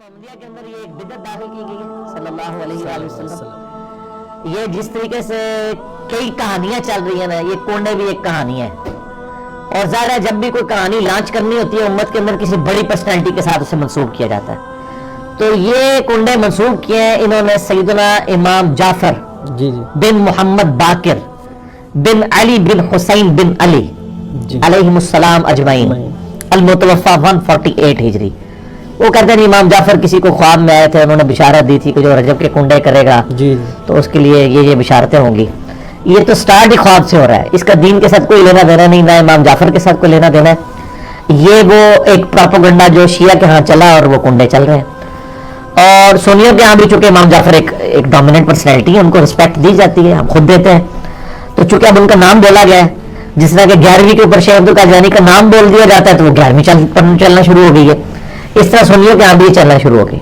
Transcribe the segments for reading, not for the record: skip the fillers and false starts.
محمدیہ کے اندر یہ ایک بدعت داخل کی گئی ہے صلی اللہ علیہ وآلہ وسلم. یہ جس طریقے سے کئی کہانیاں چل رہی ہیں نا, یہ کنڈے بھی ایک کہانی ہے. اور ظاہر ہے جب بھی کوئی کہانی لانچ کرنی ہوتی ہے امت کے اندر کسی بڑی پرسنالٹی کے ساتھ اسے منسوب کیا جاتا ہے. تو یہ کنڈے منسوب کیے ہیں انہوں نے سیدنا امام جعفر بن محمد باقر بن علی بن حسین بن علی علیہم السلام اجمعین المتوفى 148 ہجری. وہ کہتے ہیں امام جعفر کسی کو خواب میں آئے تھے, انہوں نے بشارت دی تھی کہ جو رجب کے کنڈے کرے گا تو اس کے لیے یہ بشارتیں ہوں گی. یہ تو سٹارٹ ہی خواب سے ہو رہا ہے, اس کا دین کے ساتھ کوئی لینا دینا نہیں, نہ امام جعفر کے ساتھ کوئی لینا دینا ہے. یہ وہ ایک پراپوگنڈا جو شیعہ کے ہاں چلا اور وہ کنڈے چل رہے ہیں. اور سنیوں کے ہاں بھی چونکہ امام جعفر ایک ڈومیننٹ پرسنالٹی ہے, ان کو رسپیکٹ دی جاتی ہے, ہم خود دیتے ہیں. تو چونکہ اب ان کا نام بولا گیا ہے, جس طرح کہ 11ویں کے اوپر شیخ عبد القادری کا نام بول دیا جاتا ہے تو وہ 11ویں چلنا شروع ہو گئی ہے. اس طرح سنیوں کے ہاں بھی چلنا شروع ہو گئی.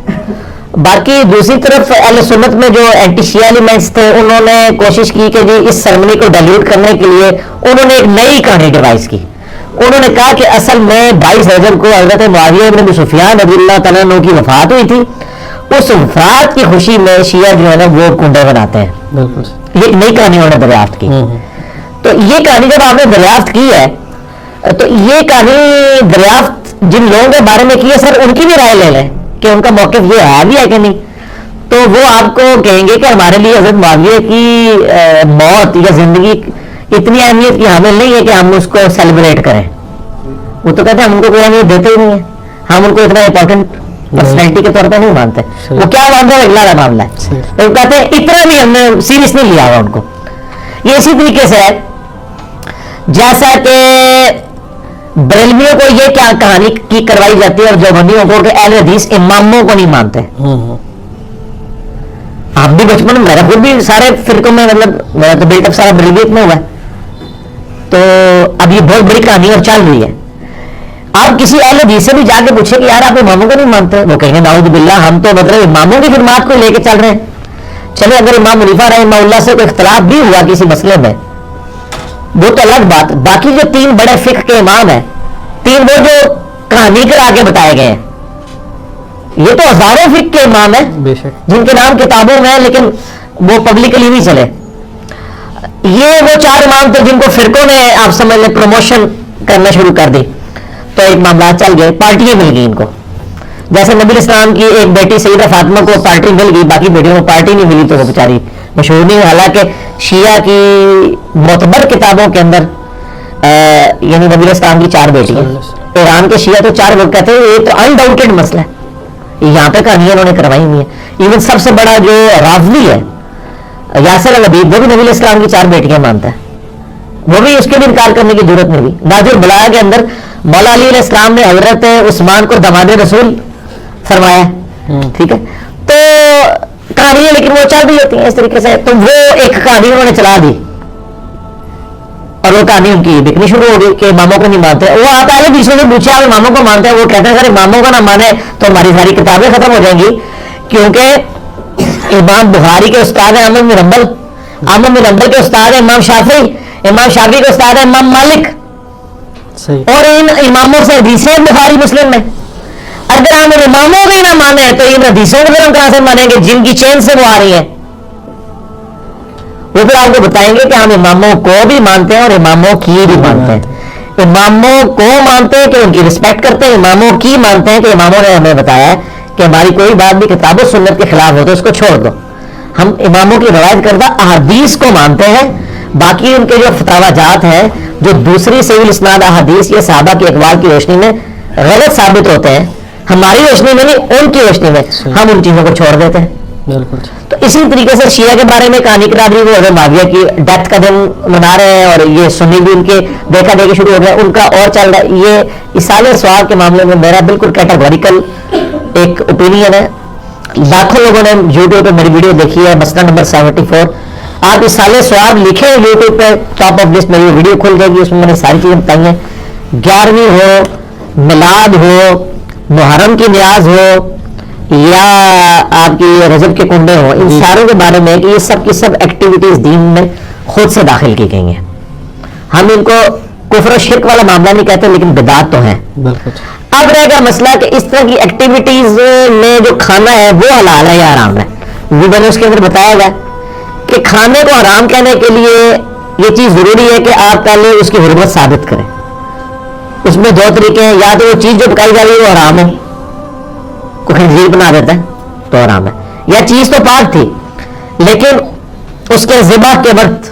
باقی دوسری طرف اہل سنت میں جو اینٹی شیعہ ایلیمنٹس تھے انہوں نے کوشش کی کہ جی اس سرمنی کو ڈائلیوٹ کرنے کے لیے انہوں نے ایک نئی کہانی ڈیوائز کی. انہوں نے کہا کہ اصل میں 22 رجب کو حضرت معاویہ بن ابی سفیان رضی اللہ تعالیٰ عنہ کی وفات ہوئی تھی. اس وفات کی خوشی میں شیعہ جو ہے نا وہ کنڈے بناتے ہیں. یہ ایک نئی کہانی انہوں نے دریافت کی. تو یہ کہانی جب آپ نے دریافت کی ہے تو یہ کہانی دریافت جن لوگوں کے بارے میں کی ہے سر ان کی بھی رائے لے لیں کہ ان کا موقف یہ ہے بھی ہے کہ نہیں. تو وہ آپ کو کہیں گے کہ ہمارے لیے حضرت معاویہ کی موت یا زندگی اتنی اہمیت کی حامل نہیں ہے کہ ہم اس کو سیلیبریٹ کریں. وہ تو کہتے ہیں ہم ان کو کوئی اہمیت دیتے ہی نہیں ہے, ہم ان کو اتنا امپورٹنٹ پرسنالٹی کے طور پہ نہیں مانتے. وہ کیا مانتے ہیں اگلا معاملہ ہے. وہ کہتے ہیں اتنا بھی ہم نے سیریس نہیں لیا ہوا ان کو. یہ اسی طریقے سے ہے جیسا کہ بریلویوں کو یہ کیا کہانی کی کروائی جاتی ہے اور دیوبندیوں کو کہ اہل حدیث اماموں کو نہیں مانتے. آپ بھی بچپن میرا خود بھی سارے فرقوں میں مطلب میرا تو بیٹ اپ سارا بریلویت میں ہوا ہے. تو اب یہ بہت بڑی کہانی اور چل رہی ہے. آپ کسی اہل حدیث سے بھی جا کے پوچھیں کہ یار آپ اماموں کو نہیں مانتے, وہ کہیں گے نعوذ باللہ ہم تو مطلب اماموں کی خدمات کو لے کے چل رہے ہیں. چلے اگر امام حنیفہ رحمہ اللہ سے کوئی اختلاف بھی ہوا کسی مسئلے میں وہ تو الگ بات. باقی جو 3 بڑے فقہ کے امام ہیں, 3 وہ جو کہانی کرا کے بتائے گئے ہیں, یہ تو ہزاروں فقہ کے امام ہیں جن کے نام کتابوں میں ہیں لیکن وہ پبلکلی نہیں چلے. یہ وہ 4 امام تھے جن کو فرقوں نے آپ سمجھ لیں پروموشن کرنا شروع کر دی تو ایک معاملات چل گئے, پارٹیاں مل گئی ان کو. جیسے نبی اسلام کی ایک بیٹی سیدہ فاطمہ کو پارٹی مل گئی, باقی بیٹیوں کو پارٹی نہیں ملی تو وہ بیچاری مشہور نہیں. حالانکہ شیعہ کی معتبر کتابوں کے اندر یعنی نبی اسلام کی 4 بیٹی ہیں. ایران کے شیعہ تو 4 لوگ کہتے ہیں یہ تو انڈاؤٹڈ مسئلہ ہے. یہاں پہ کہانیاں انہوں نے کروائی ہوئی ہیں. ایون سب سے بڑا جو راوی ہے یاسر الحبیب وہ بھی نبی اسلام کی 4 بیٹیاں مانتا ہے, وہ بھی اس کے بھی انکار کرنے کی ضرورت نہیں. ناجر بلایا کے اندر مولا علی علیہ السلام نے حضرت عثمان کو داماد رسول فرمایا. ٹھیک ہے, تو کہانیاں لیکن وہ چل رہی ہوتی ہیں اس طریقے سے. تو وہ ایک کہانی انہوں نے چلا دی اور وہ کہانی ان کی بکنی شروع ہو گئی کہ اماموں کو نہیں مانتے. وہ آپ پہلے دوسرے سے پوچھے آپ اماموں کو مانتے ہیں, وہ کہتے ہیں سر اماموں کو نہ مانے تو ہماری ساری کتابیں ختم ہو جائیں گی. کیونکہ امام بخاری کے استاد ہیں احمد بن حنبل, احمد بن حنبل کے استاد ہیں امام شافعی, امام شافعی کے استاد ہیں امام مالک, اور ان اماموں سے حدیثیں بخاری مسلم میں. اگر ہم ان اماموں کو ہی نہ مانے تو ان حدیثوں کو پھر ہم کہاں سے مانیں گے جن کی چین سے وہ آ رہی ہیں. وہ پھر آپ کو بتائیں گے کہ ہم اماموں کو بھی مانتے ہیں اور اماموں کی بھی مانتے ہیں. اماموں کو مانتے ہیں کہ ان کی رسپیکٹ کرتے ہیں, اماموں کی مانتے ہیں کہ اماموں نے ہمیں بتایا کہ ہماری کوئی بات بھی کتاب و سنت کے خلاف ہو تو اس کو چھوڑ دو. ہم اماموں کی روایت کردہ احادیث کو مانتے ہیں. باقی ان کے جو فتاوی جات ہیں جو دوسری صحیح اسناد احادیث یا صحابہ کے اقوال کی روشنی میں غلط ثابت ہوتے ہیں, ہماری روشنی میں نہیں ان کی روشنی میں ہم ان چیزوں کو چھوڑ دیتے ہیں. تو اسی طریقے سے شیعہ کے بارے میں کہانی کرا دی, وہ حضرت معاویہ کی ڈیتھ کا دن منا رہے ہیں اور یہ سنی بھی ان کے دیکھا دیکھے شروع ہو گیا, ان کا اور چل رہا ہے. یہ اصالہ ثواب کے معاملے میں میرا بالکل کیٹیگوریکل ایک اوپینین ہے. لاکھوں لوگوں نے یوٹیوب پہ میری ویڈیو دیکھی ہے, مسئلہ نمبر 74. آپ اصالہ ثواب لکھیں یوٹیوب پہ, ٹاپ آف لسٹ میری ویڈیو کھل جائے گی, اس میں میں نے ساری چیزیں بتائی ہیں. 11ویں ہو, میلاد ہو, محرم کی نیاز ہو یا آپ کی رجب کے کنڈے ہوں, ان ساروں کے بارے میں کہ یہ سب کی سب ایکٹیویٹیز دین میں خود سے داخل کی گئی ہیں. ہم ان کو کفر و شرک والا معاملہ نہیں کہتے لیکن بدعت تو ہیں. اب رہے گا مسئلہ کہ اس طرح کی ایکٹیویٹیز میں جو کھانا ہے وہ حلال ہے یا حرام ہے. وہ میں نے اس کے اندر بتایا گا کہ کھانے کو حرام کہنے کے لیے یہ چیز ضروری ہے کہ آپ پہلے اس کی حرمت ثابت کریں. اس میں دو طریقے ہیں, یا تو وہ چیز جو پکائی جا رہی ہے وہ حرام ہے, کوئی خنزیر بنا دیتا ہے تو حرام ہے, یا چیز تو پاک تھی لیکن اس کے ذبح کے وقت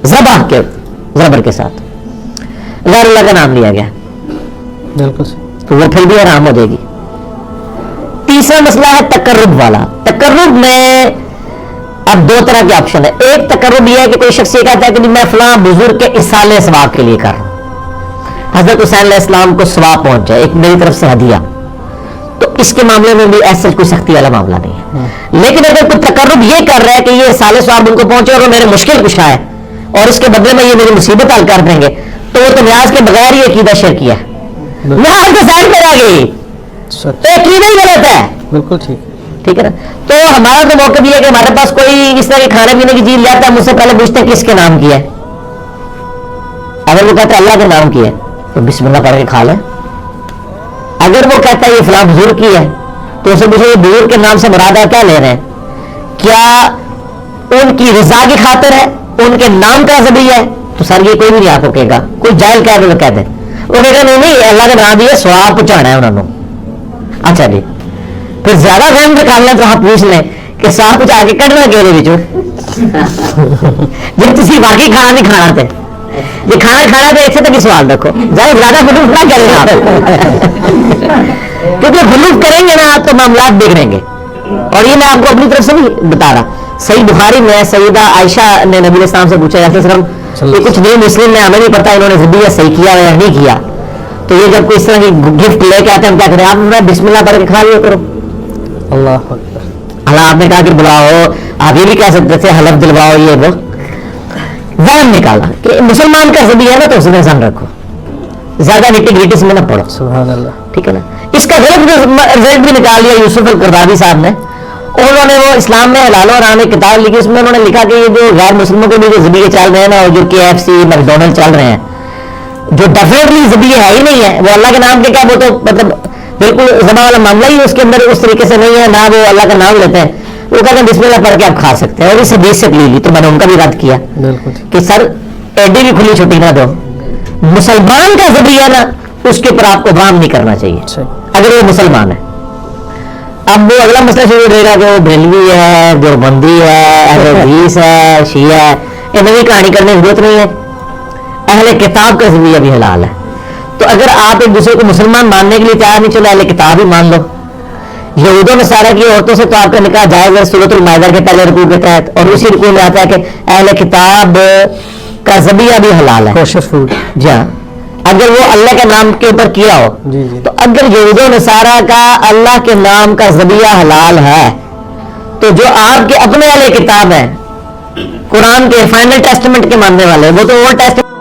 ذبح کے زبر کے ساتھ غیر اللہ کا نام لیا گیا بالکل تو وہ پھر بھی حرام ہو جائے گی. تیسرا مسئلہ ہے تقرب والا. تقرب میں اب دو طرح کے آپشن ہے. ایک تقرب یہ ہے کہ کوئی شخص یہ کہتا ہے کہ میں فلاں بزرگ کے اصالے ثواب کے لیے کر رہا ہوں, حضرت حسین علیہ السلام کو ثواب پہنچ جائے, ایک میری طرف سے ہدیہ, تو اس کے معاملے میں بھی ایسا کوئی سختی والا معاملہ نہیں ہے. لیکن اگر کوئی تقرب یہ کر رہا ہے کہ یہ اصالے ثواب ان کو پہنچے اور میرے مشکل کشا ہے اور اس کے بدلے میں یہ میری مصیبت حل کر دیں گے, تو وہ تو نیاز کے بغیر یہ عقیدہ شرک کیا ہے, یہاں تو سائڈ میں رہ گئی, تو عقیدہ ہی غلط ہے. بالکل ٹھیک ہے نا. تو ہمارا تو موقع یہ ہے کہ ہمارے پاس کوئی اس طرح کے کھانے پینے کی چیز لاتا ہے, مجھ سے پہلے پوچھتے ہیں کس کے نام کی ہے. اگر وہ کہتا ہے اللہ کے نام کی ہے تو بسم اللہ پڑھ کے کھا لیں. اگر وہ کہتا ہے یہ فلاں بزرگ کی ہے تو اسے پوچھو یہ بزرگ کے نام سے مراد ہے کیا لے رہے ہیں, کیا ان کی رضا کی خاطر ہے, ان کے نام کا ذبیحہ ہے؟ تو سر یہ کوئی بھی نہیں آپ کو کہے گا, کوئی جاہل کہہ دے تو کہہ دے, وہ کہے گا نہیں اللہ کا نام دیا سواب پہنچانا ہے انہوں نے. اچھا جی, پھر زیادہ رحم نکالنا تو آپ پوچھ لیں کہ سواب پہنچا کے کٹنا کہہ رہے بچوں جب تھی باقی کھانا نہیں کھانا تھے, یہ کھانا کھانا تو ایسے تک ہی سوال رکھو, زیادہ خلوف نہ کریں آپ کیونکہ خلوف کریں گے نا تو معاملات بگڑیں گے. اور یہ میں آپ کو اپنی طرف سے نہیں بتا رہا, صحیح بخاری میں سیدہ عائشہ نے نبی علیہ السلام سے پوچھا یہ کچھ نہیں مسلم میں ہمیں نہیں پتا انہوں نے ذبیحہ صحیح کیا یا نہیں کیا, تو یہ جب کوئی اس طرح کی گفٹ لے کے آتے ہیں ہم کیا کریں, آپ بسم اللہ پڑھ کے کھا لیا کرو. اللہ اکبر. اللہ آپ نے کہا کہ بلاؤ, آپ یہ بھی کہہ سکتے تھے حلف دلواؤ, یہ وہ وہم نکالا کہ مسلمان کا ذبیحہ ہے نا تو اس میں ذہن رکھو, زیادہ نٹی گریٹی سے میں نہ پڑھو. سبحان اللہ. ٹھیک ہے نا. اس کا غلط رزلٹ بھی نکال لیا یوسف القرضاوی صاحب نے, انہوں نے وہ اسلام میں حلال و حرام ایک کتاب لکھی, اس میں انہوں نے لکھا کہ یہ جو غیر مسلموں کے بھی جو ذبیحے چل رہے ہیں نا, اور جو KFC میکڈونلڈ چل رہے ہیں, جو ڈیفینیٹلی ذبیحے ہے ہی نہیں ہے, وہ اللہ کے نام کے کیا, وہ تو مطلب بالکل ذبح والا معاملہ ہی اس کے اندر اس طریقے سے نہیں ہے, نہ وہ اللہ کا نام لیتے ہیں. وہ کہتے ہیں بسم اللہ پڑھ کے آپ کھا سکتے ہیں, اور اس حدیث سے لی لی, تو میں نے ان کا بھی رد کیا کہ سر ایڈی بھی کھلی چھٹی نہ دو, مسلمان کا ذبیحہ نا اس کے اوپر آپ کو بام نہیں کرنا چاہیے اگر وہ مسلمان ہے. اب وہ اگلا مسئلہ شروع رہے گا کہ وہ بریلوی ہے, دیوبندی ہے, اہل حدیث ہے, شیعہ ہے, یہ نئی کہانی کرنے کی ضرورت نہیں ہے. اہل کتاب کا ذبیحہ بھی حلال ہے. تو اگر آپ ایک دوسرے کو مسلمان ماننے کے لیے تیار نہیں, چلو اہل کتاب ہی مان لو. یہود و نصارہ کی عورتوں سے تو آپ کا نکاح جائز ہے سورۃ المائدہ کے پہلے رکوع کے تحت, اور اسی رکوع میں آتا ہے کہ اہل کتاب کا ذبیحہ بھی حلال ہے, کوشر فوڈ. جی ہاں, اگر وہ اللہ کے نام کے اوپر کیا ہو. تو اگر یہود و نصارہ کا اللہ کے نام کا ذبیحہ حلال ہے, تو جو آپ کے اپنے والے کتاب ہیں قرآن کے فائنل ٹیسٹمنٹ کے ماننے والے, وہ تو اولڈ ٹیسٹمنٹ